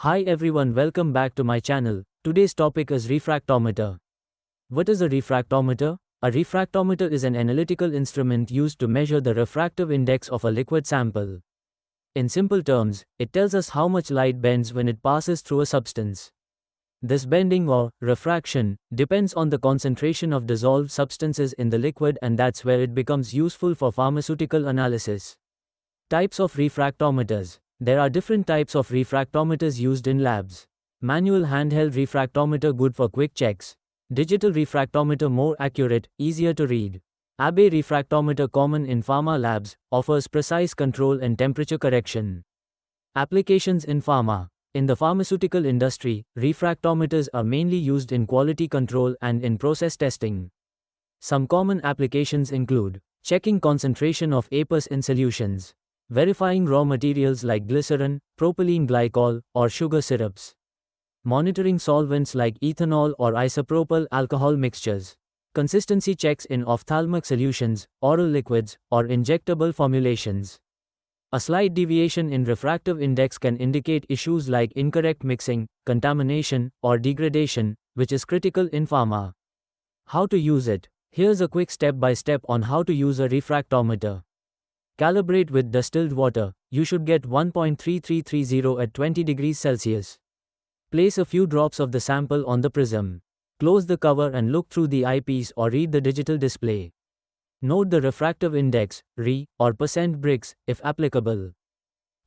Hi everyone, welcome back to my channel. Today's topic is refractometer. What is a refractometer? A refractometer is an analytical instrument used to measure the refractive index of a liquid sample. In simple terms, it tells us how much light bends when it passes through a substance. This bending or refraction depends on the concentration of dissolved substances in the liquid, and that's where it becomes useful for pharmaceutical analysis. Types of refractometers. There are different types of refractometers used in labs. Manual handheld refractometer, good for quick checks. Digital refractometer, more accurate, easier to read. Abbe refractometer, common in pharma labs, offers precise control and temperature correction. Applications in pharma. In the pharmaceutical industry, refractometers are mainly used in quality control and in process testing. Some common applications include checking concentration of Abbe in solutions, verifying raw materials like glycerin, propylene glycol, or sugar syrups, monitoring solvents like ethanol or isopropyl alcohol mixtures, consistency checks in ophthalmic solutions, oral liquids, or injectable formulations. A slight deviation in refractive index can indicate issues like incorrect mixing, contamination, or degradation, which is critical in pharma. How to use it? Here's a quick step-by-step on how to use a refractometer. Calibrate with distilled water. You should get 1.3330 at 20 degrees Celsius. Place a few drops of the sample on the prism. Close the cover and look through the eyepiece or read the digital display. Note the refractive index, Re, or percent Brix, if applicable.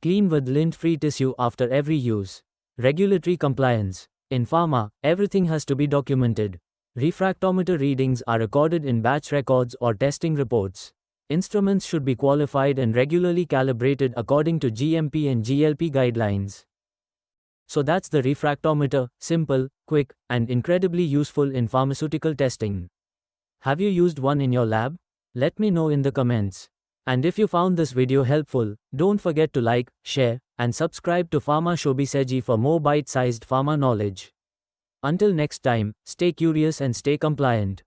Clean with lint-free tissue after every use. Regulatory compliance. In pharma, everything has to be documented. Refractometer readings are recorded in batch records or testing reports. Instruments should be qualified and regularly calibrated according to GMP and GLP guidelines. So that's the refractometer, simple, quick, and incredibly useful in pharmaceutical testing. Have you used one in your lab? Let me know in the comments. And if you found this video helpful, don't forget to like, share, and subscribe to Pharma Shobiseji for more bite-sized pharma knowledge. Until next time, stay curious and stay compliant.